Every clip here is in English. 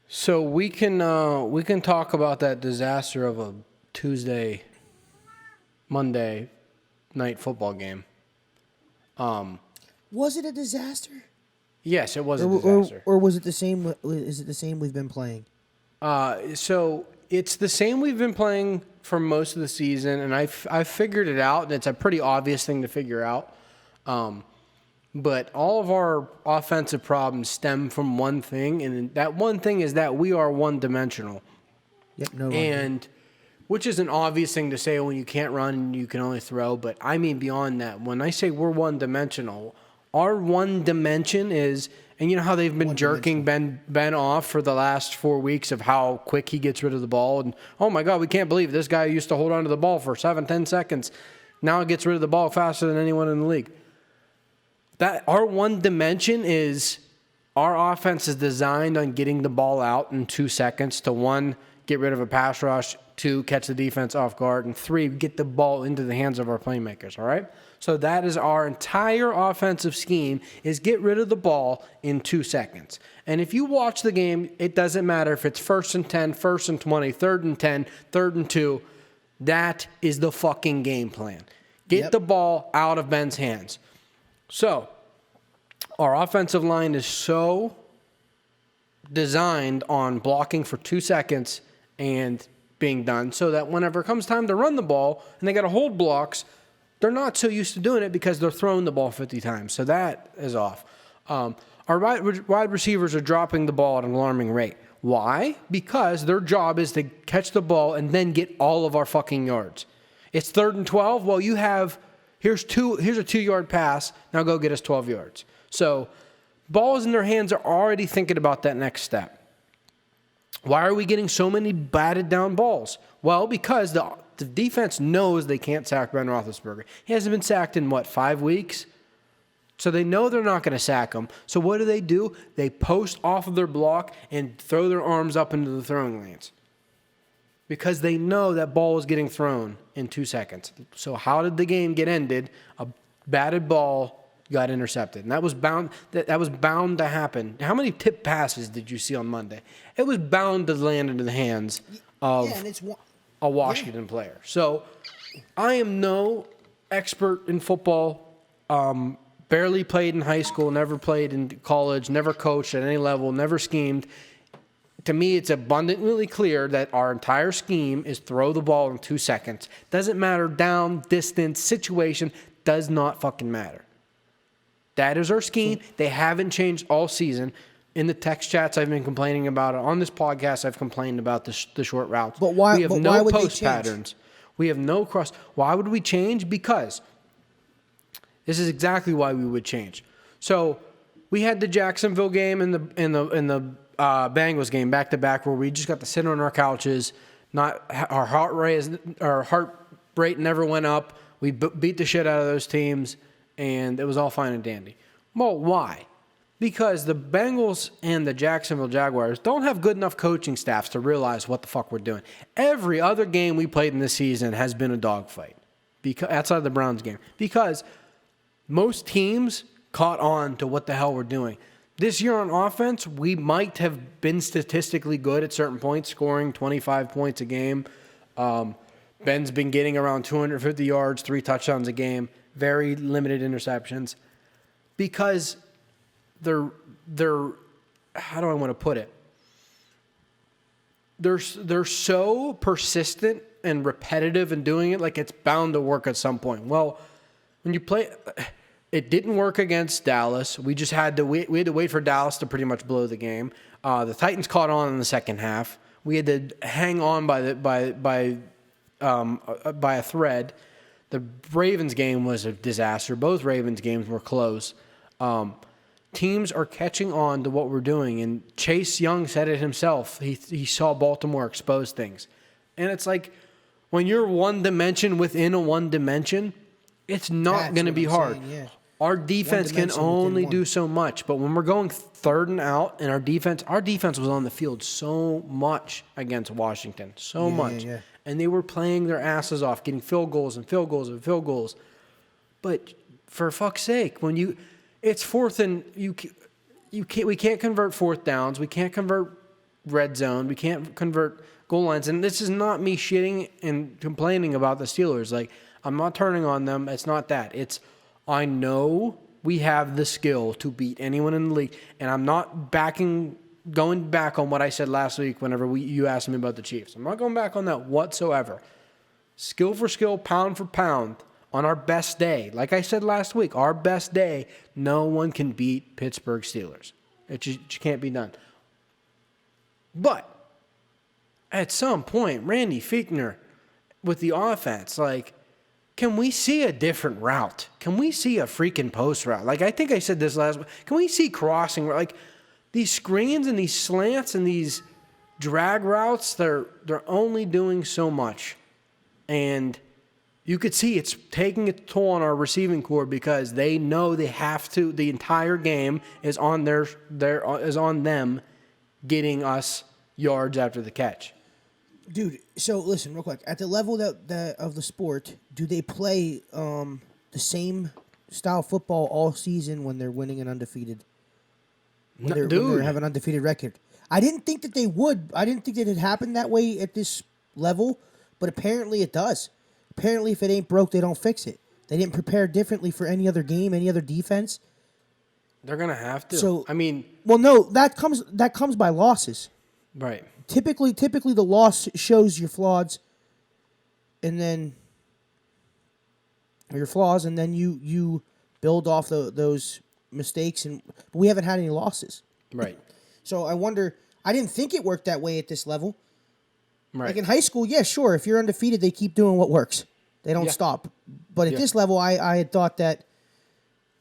So we can talk about that disaster of a Monday night football game. Was it a disaster? Yes, it was a Or, disaster. or was it the same? Is it the same we've been playing? So it's the same we've been playing for most of the season, and I figured it out, and it's a pretty obvious thing to figure out. But all of our offensive problems stem from one thing, and that one thing is that we are one-dimensional. Yep, no. And which is an obvious thing to say when you can't run and you can only throw, but I mean beyond that. When I say we're one-dimensional, our one dimension is, and you know how they've been jerking Ben off for the last 4 weeks of how quick he gets rid of the ball, and oh my God, we can't believe this guy used to hold on to the ball for 7-10 seconds. Now he gets rid of the ball faster than anyone in the league. That our one dimension is our offense is designed on getting the ball out in 2 seconds to 1, get rid of a pass rush, 2, catch the defense off guard, and 3, get the ball into the hands of our playmakers, all right? So that is our entire offensive scheme is get rid of the ball in 2 seconds. And if you watch the game, it doesn't matter if it's 1st and 10, 1st and 20, 3rd and 10, 3rd and 2. That is the fucking game plan. Get the ball out of Ben's hands. So, our offensive line is so designed on blocking for 2 seconds and being done so that whenever it comes time to run the ball and they got to hold blocks, they're not so used to doing it because they're throwing the ball 50 times. So that is off. Our wide receivers are dropping the ball at an alarming rate. Why? Because their job is to catch the ball and then get all of our fucking yards. It's 3rd and 12. Well, you have... Here's a 2-yard pass. Now go get us 12 yards. So balls in their hands are already thinking about that next step. Why are we getting so many batted down balls? Well, because the defense knows they can't sack Ben Roethlisberger. He hasn't been sacked in, 5 weeks? So they know they're not going to sack him. So what do? They post off of their block and throw their arms up into the throwing lanes. Because they know that ball is getting thrown in 2 seconds. So how did the game get ended? A batted ball got intercepted, and that was bound to happen. How many tip passes did you see on Monday? It was bound to land into the hands of a Washington player. So I am no expert in football. Barely played in high school, never played in college, never coached at any level, never schemed. To me, it's abundantly clear that our entire scheme is throw the ball in 2 seconds. Doesn't matter down, distance, situation, does not fucking matter. That is our scheme. They haven't changed all season. In the text chats, I've been complaining about it. On this podcast, I've complained about the short routes. But why? We have no why would post they change? patterns. We have no cross. Why would we change? Because this is exactly why we would change. So we had the Jacksonville game and the Bengals game back to back, where we just got to sit on our couches. Our heart rate never went up. We beat the shit out of those teams, and it was all fine and dandy. Well, why? Because the Bengals and the Jacksonville Jaguars don't have good enough coaching staffs to realize what the fuck we're doing. Every other game we played in this season has been a dogfight, outside of the Browns game, because most teams caught on to what the hell we're doing. This year on offense, we might have been statistically good at certain points, scoring 25 points a game. Ben's been getting around 250 yards, 3 touchdowns a game, very limited interceptions, because they're how do I want to put it? They're so persistent and repetitive in doing it, like it's bound to work at some point. Well, when you play... It didn't work against Dallas. We just had to wait. We had to wait for Dallas to pretty much blow the game. The Titans caught on in the second half. We had to hang on by a thread. The Ravens game was a disaster. Both Ravens games were close. Teams are catching on to what we're doing, and Chase Young said it himself. He saw Baltimore expose things, and it's like when you're one dimension within a one dimension, it's not going to be hard. Saying, yeah. Our defense can only do so much, but when we're going 3rd and out, and our defense was on the field so much against Washington, so much. Yeah. And they were playing their asses off, getting field goals and field goals and field goals. But for fuck's sake, when it's 4th and we can't convert 4th downs, we can't convert red zone. We can't convert goal lines. And this is not me shitting and complaining about the Steelers. Like, I'm not turning on them. It's not that. It's, I know we have the skill to beat anyone in the league. And I'm not going back on what I said last week whenever you asked me about the Chiefs. I'm not going back on that whatsoever. Skill for skill, pound for pound, on our best day. Like I said last week, our best day, no one can beat Pittsburgh Steelers. It just can't be done. But at some point, Randy Fichtner with the offense, like, can we see a different route? Can we see a freaking post route? Like, I think I said this last week. Can we see crossing? Like, these screens and these slants and these drag routes, they're only doing so much. And you could see it's taking a toll on our receiving core because they know they have to. The entire game is on is on them getting us yards after the catch. Dude, so listen real quick. At the level of the sport, do they play the same style football all season when they're winning and undefeated? When they have an undefeated record. I didn't think that they would. I didn't think that it happened that way at this level, but apparently it does. Apparently, if it ain't broke, they don't fix it. They didn't prepare differently for any other game, any other defense. They're gonna have to. So I mean, well, no, that comes by losses. Right. Typically, the loss shows your flaws, and then you build off those mistakes, and we haven't had any losses. Right. So I wonder. I didn't think it worked that way at this level. Right. Like in high school, yeah, sure. If you're undefeated, they keep doing what works. They don't stop. But at this level, I had thought that,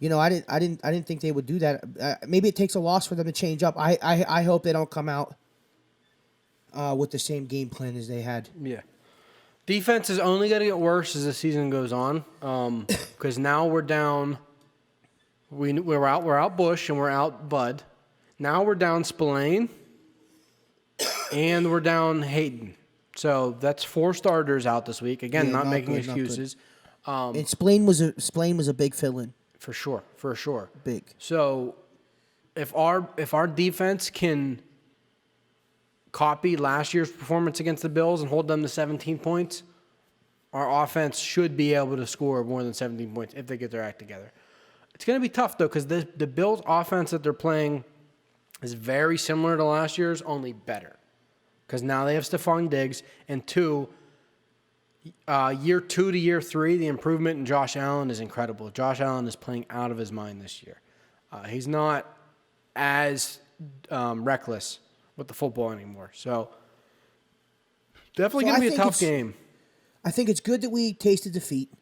I didn't think they would do that. Maybe it takes a loss for them to change up. I hope they don't come out with the same game plan as they had. Yeah. Defense is only going to get worse as the season goes on, because now we're down. We're out Bush and we're out Bud. Now we're down Spillane, and we're down Hayden. So that's 4 starters out this week. Again, not making good, excuses. And Spillane was a big fill-in. For sure. Big. So if our defense can copy last year's performance against the Bills and hold them to 17 points, our offense should be able to score more than 17 points if they get their act together. It's going to be tough, though, because the Bills' offense that they're playing is very similar to last year's, only better. Because now they have Stephon Diggs, and 2, year 2 to year 3, the improvement in Josh Allen is incredible. Josh Allen is playing out of his mind this year. He's not as reckless with the football anymore. So definitely going to be a tough game. I think it's good that we tasted defeat.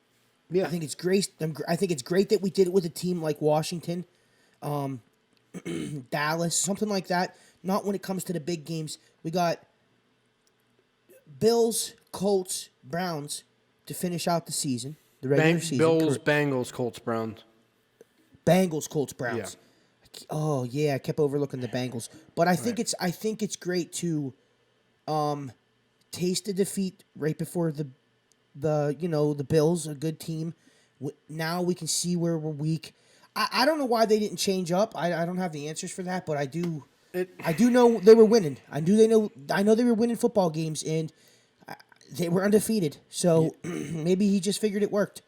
Yeah. I think it's great. I think it's great that we did it with a team like Washington, Dallas, something like that. Not when it comes to the big games. We got Bills, Colts, Browns to finish out the season, the regular season. Bills, Bengals, Colts, Browns. Bengals, Colts, Browns. Yeah. Oh yeah, I kept overlooking the Bengals, but I think it's great to taste the defeat right before the Bills, a good team. Now we can see where we're weak. I don't know why they didn't change up. I don't have the answers for that, but I do. I do know they were winning. I know they were winning football games, and they were undefeated. So maybe he just figured it worked.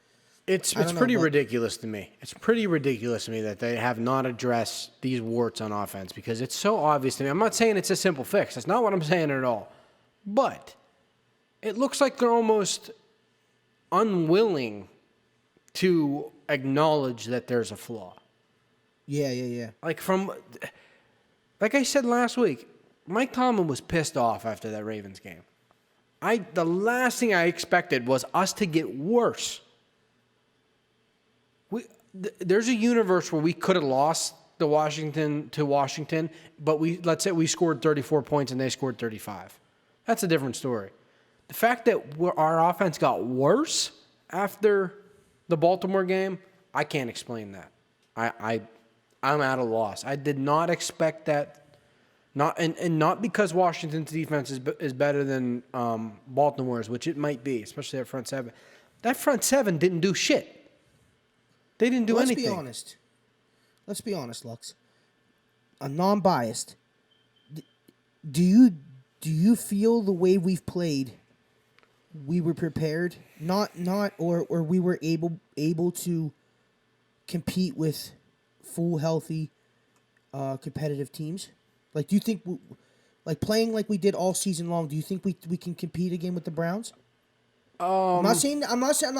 It's pretty ridiculous to me. It's pretty ridiculous to me that they have not addressed these warts on offense, because it's so obvious to me. I'm not saying it's a simple fix. That's not what I'm saying at all. But it looks like they're almost unwilling to acknowledge that there's a flaw. Yeah. Like I said last week, Mike Tomlin was pissed off after that Ravens game. The last thing I expected was us to get worse. There's a universe where we could have lost to Washington, but let's say we scored 34 points and they scored 35. That's a different story. The fact that our offense got worse after the Baltimore game, I can't explain that. I'm at a loss. I did not expect that. Not because Washington's defense is better than Baltimore's, which it might be, especially that front seven. That front seven didn't do shit. They didn't do anything. Let's be honest, Lux. I'm non-biased. Do you feel the way we've played, we were prepared, or we were able to compete with full healthy competitive teams? Like, do you think like playing like we did all season long, do you think we can compete again with the Browns? I'm not saying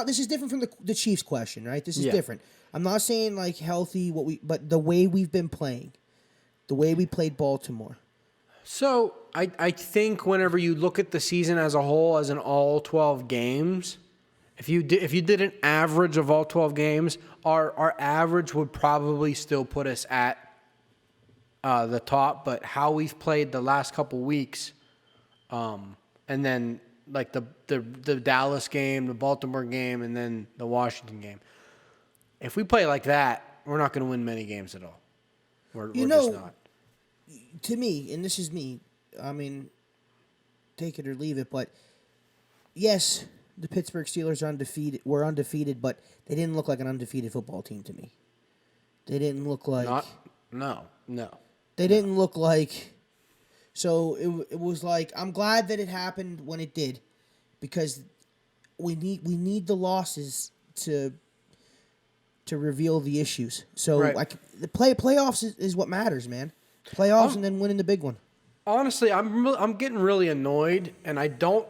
this is different from the Chiefs question, right? This is different. I'm not saying like healthy but the way we've been playing, the way we played Baltimore. So I think whenever you look at the season as a whole, as in all 12 games, if you did an average of all 12 games, our average would probably still put us at the top. But how we've played the last couple weeks, and then like the Dallas game, the Baltimore game, and then the Washington game. If we play like that, we're not going to win many games at all. We're just not. To me, and this is me, I mean, take it or leave it, but yes, the Pittsburgh Steelers were undefeated, but they didn't look like an undefeated football team to me. They didn't look like... No. They didn't look like... So it was like, I'm glad that it happened when it did, because we need the losses to reveal the issues. So right. The playoffs is what matters, man. Playoffs and then winning the big one. Honestly, I'm getting really annoyed, and I don't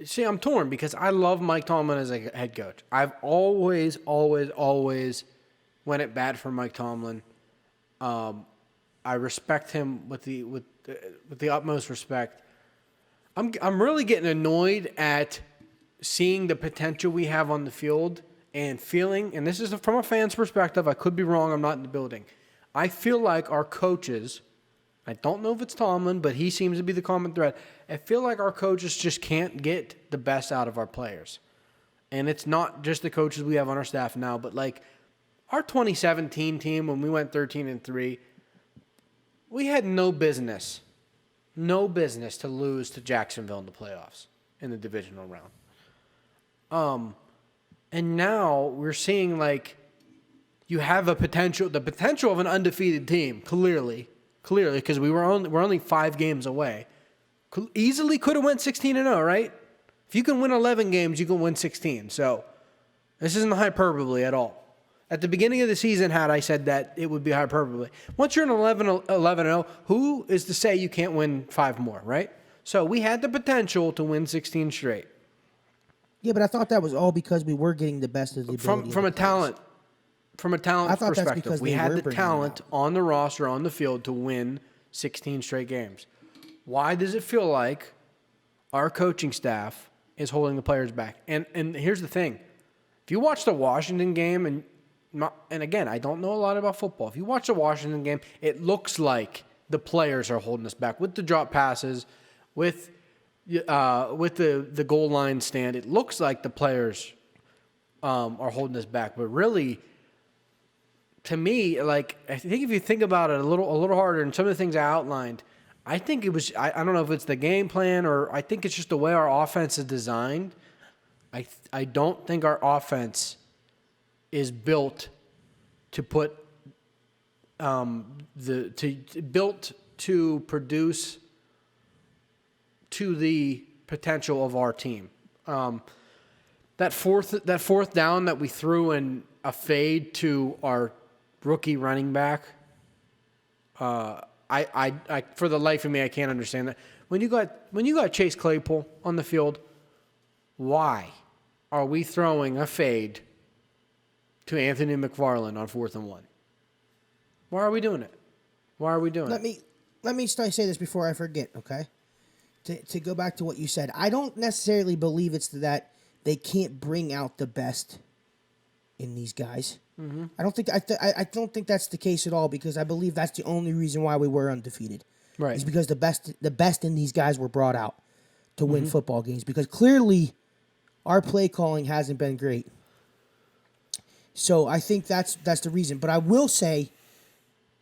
see. I'm torn because I love Mike Tomlin as a head coach. I've always went at bat for Mike Tomlin. I respect him with the utmost respect. I'm really getting annoyed at seeing the potential we have on the field and feeling, and this is from a fan's perspective. I could be wrong. I'm not in the building. I feel like our coaches, I don't know if it's Tomlin, but he seems to be the common thread. I feel like our coaches just can't get the best out of our players. And it's not just the coaches we have on our staff now, but like our 2017 team when we went 13-3, we had no business to lose to Jacksonville in the playoffs in the divisional round. And now we're seeing like you have the potential of an undefeated team, clearly, because we're only 5 games away. Easily could have went 16-0, right? If you can win 11 games, you can win 16. So this isn't hyperbole at all. At the beginning of the season, had I said that, it would be hyperbole. Once you're an 11-0, who is to say you can't win 5 more, right? So we had the potential to win 16 straight. Yeah, but I thought that was all because we were getting the best of the ability. From a talent perspective, we had the talent on the roster, on the field, to win 16 straight games. Why does it feel like our coaching staff is holding the players back? And here's the thing. If you watch the Washington game, and again, I don't know a lot about football. If you watch the Washington game, it looks like the players are holding us back with the drop passes, with the goal line stand. It looks like the players are holding us back, but really, to me, like I think if you think about it a little harder, and some of the things I outlined, I think it was I don't know if it's the game plan or I think it's just the way our offense is designed. I don't think our offense is built to put built to produce to the potential of our team. That fourth down that we threw in a fade to our rookie running back, I for the life of me I can't understand that. When you got Chase Claypool on the field, why are we throwing a fade to Anthony McFarland on 4th and 1? Why are we doing it? Let me say this before I forget, okay? To go back to what you said, I don't necessarily believe it's that they can't bring out the best in these guys. Mm-hmm. I don't think that's the case at all, because I believe that's the only reason why we were undefeated. Right. Is because the best in these guys were brought out to win football games, because clearly our play calling hasn't been great. So I think that's the reason. But I will say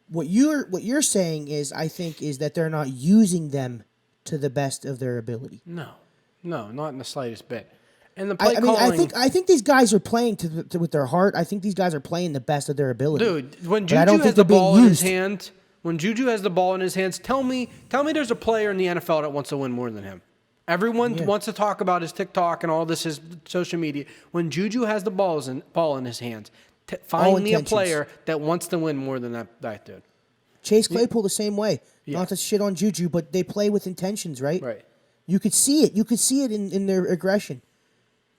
what you're saying is that they're not using them to the best of their ability. No, not in the slightest bit. And the play calling, I think these guys are playing with their heart. I think these guys are playing the best of their ability. Dude, when Juju has the ball in his hand, When Juju has the ball in his hands, tell me there's a player in the NFL that wants to win more than him. Everyone wants to talk about his TikTok and all this, his social media. When Juju has the ball in his hands, find me a player that wants to win more than that dude. Chase Claypool the same way. Yeah. Not to shit on Juju, but they play with intentions, right? Right. You could see it. You could see it in their aggression.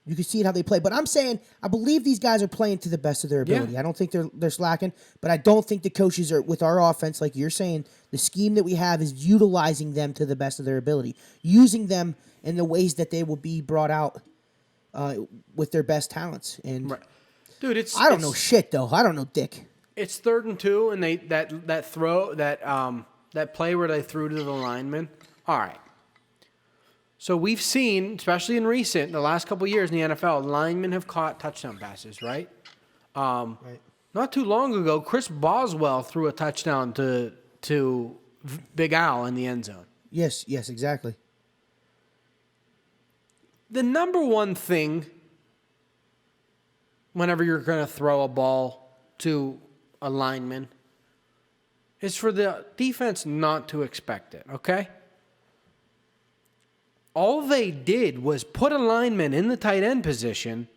You can see it how they play. But I'm saying, I believe these guys are playing to the best of their ability. Yeah. I don't think they're slacking, but I don't think the coaches are, with our offense, like you're saying, the scheme that we have is utilizing them to the best of their ability, using them in the ways that they will be brought out with their best talents. And right. Dude, I don't know shit though. I don't know dick. It's 3rd and 2, and that play where they threw to the lineman. All right. So we've seen, especially in the last couple of years in the NFL, linemen have caught touchdown passes, right? Right. Not too long ago, Chris Boswell threw a touchdown to Big Al in the end zone. Yes, exactly. The number one thing whenever you're going to throw a ball to a lineman is for the defense not to expect it, okay? All they did was put a lineman in the tight end position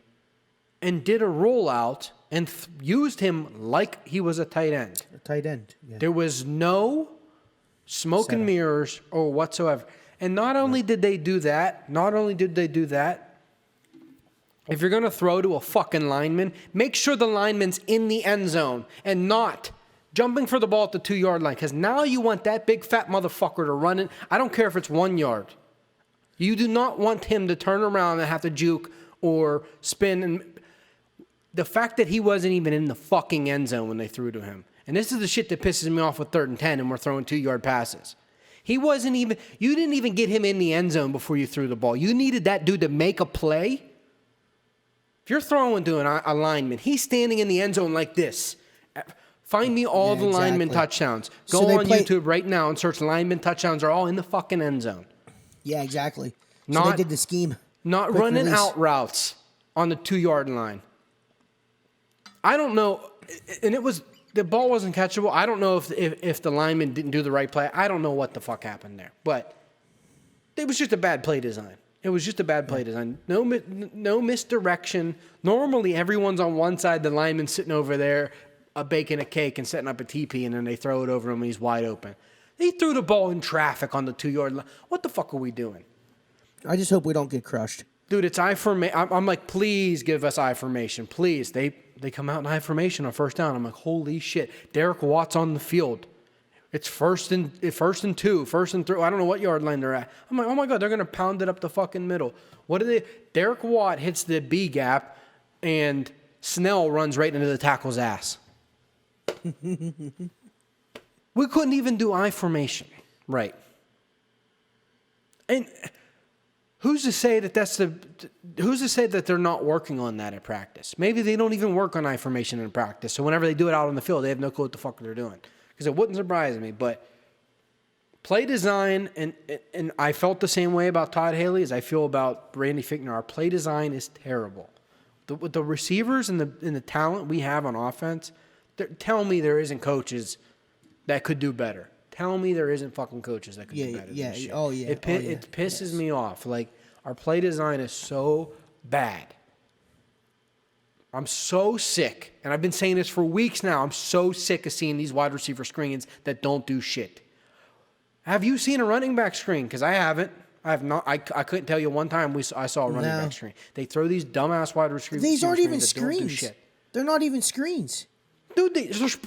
and did a rollout and used him like he was a tight end. A tight end, yeah. There was no smoke and mirrors or whatsoever. And not only did they do that, if you're going to throw to a fucking lineman, make sure the lineman's in the end zone and not jumping for the ball at the 2-yard line. Because now you want that big fat motherfucker to run it. I don't care if it's 1 yard. You do not want him to turn around and have to juke or spin. And the fact that he wasn't even in the fucking end zone when they threw to him. And this is the shit that pisses me off with 3rd and 10 and we're throwing 2-yard passes. He wasn't even, you didn't even get him in the end zone before you threw the ball. You needed that dude to make a play. If you're throwing to a lineman, he's standing in the end zone like this. Find me all the lineman touchdowns. Go on YouTube right now and search lineman touchdowns. Are all in the fucking end zone. Yeah, exactly. So they did the scheme. Not running out routes on the 2-yard line. I don't know, and the ball wasn't catchable. I don't know if the lineman didn't do the right play. I don't know what the fuck happened there, but it was just a bad play design. It was just a bad play design. No misdirection. Normally, everyone's on one side. The lineman's sitting over there, baking a cake and setting up a TP, and then they throw it over him, and he's wide open. They threw the ball in traffic on the 2-yard line. What the fuck are we doing? I just hope we don't get crushed. Dude, it's I formation. I'm like, please give us I formation. Please. They come out in I formation on 1st down. I'm like, holy shit. Derek Watt's on the field. It's first and 2, 1st and 3. I don't know what yard line they're at. I'm like, oh my God, they're going to pound it up the fucking middle. What do they? Derek Watt hits the B gap, and Snell runs right into the tackle's ass. We couldn't even do I formation right. And who's to say that they're not working on that at practice? Maybe they don't even work on I formation in practice. So whenever they do it out on the field, they have no clue what the fuck they're doing. Because it wouldn't surprise me, but play design, and I felt the same way about Todd Haley as I feel about Randy Fichtner. Our play design is terrible. With the receivers and the talent we have on offense, tell me there isn't coaches that could do better. Tell me there isn't fucking coaches that could do better. Yeah, than shit. oh yeah. It pisses me off. Like, our play design is so bad. I'm so sick, and I've been saying this for weeks now. I'm so sick of seeing these wide receiver screens that don't do shit. Have you seen a running back screen? Because I haven't. I have not. I couldn't tell you one time I saw a running back screen. They throw these dumbass wide receivers. These aren't even screens. screens. They're not even screens. Dude,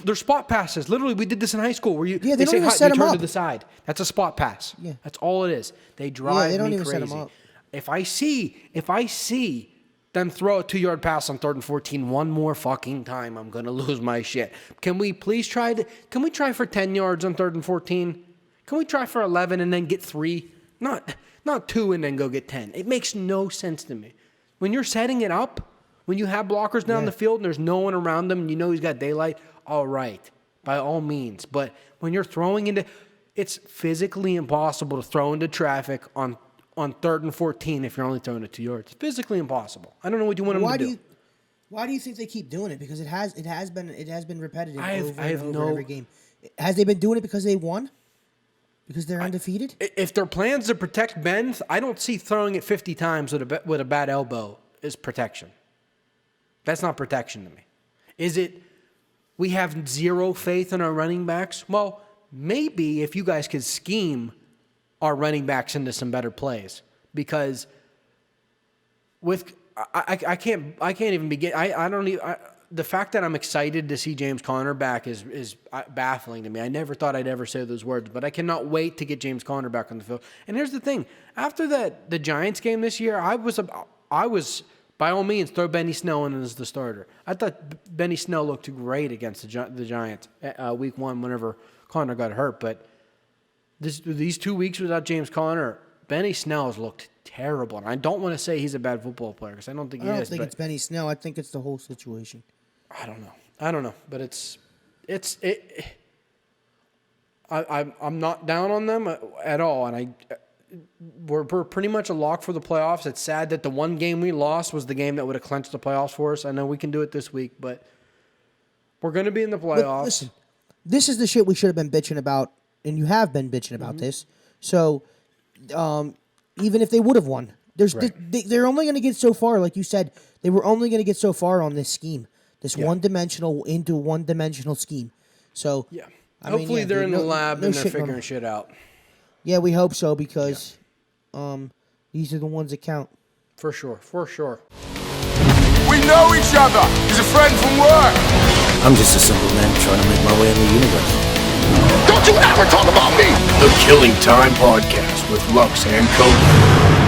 they're spot passes. Literally, we did this in high school where they don't say, even set you them turn up. to the side. That's a spot pass. Yeah. That's all it is. They drive they don't me even crazy. set them up. If I see them throw a 2-yard pass on 3rd and 14 one more fucking time, I'm going to lose my shit. Can we please try for 10 yards on 3rd and 14? Can we try for 11 and then get 3? Not 2 and then go get 10. It makes no sense to me. When you're setting it up, when you have blockers down the field and there's no one around them and you know he's got daylight, all right, by all means. But when you're throwing into, it's physically impossible to throw into traffic on 3rd and 14 if you're only throwing it 2 yards. It's physically impossible. I don't know what you want them to do. Why do you think they keep doing it? Because it has been repetitive I have over no every game. Has they been doing it because they won? Because they're undefeated? If their plans to protect Ben, I don't see throwing it 50 times with a bad elbow is protection. That's not protection to me. Is it we have zero faith in our running backs? Well, maybe if you guys could scheme our running backs into some better plays, because with I can't even begin. I don't even. The fact that I'm excited to see James Conner back is baffling to me. I never thought I'd ever say those words, but I cannot wait to get James Conner back on the field. And here's the thing: after the Giants game this year, I was by all means throw Benny Snell in as the starter. I thought Benny Snell looked great against the Giants week 1 whenever Conner got hurt. But these 2 weeks without James Conner, Benny Snell's looked terrible. And I don't want to say he's a bad football player because I don't think he is. I don't think it's Benny Snell. I think it's the whole situation. I don't know. But I'm not down on them at all. And we're pretty much a lock for the playoffs. It's sad that the one game we lost was the game that would have clinched the playoffs for us. I know we can do it this week, but we're going to be in the playoffs. Look, listen, this is the shit we should have been bitching about, and you have been bitching about this. So, even if they would have won, they're only going to get so far. Like you said, they were only going to get so far on this scheme, this one-dimensional scheme. So, yeah, hopefully they're in the lab and they're figuring shit out. Yeah, we hope so because these are the ones that count. For sure. We know each other. He's a friend from work. I'm just a simple man trying to make my way in the universe. Don't you ever talk about me! The Killing Time Podcast with Lux and Cody.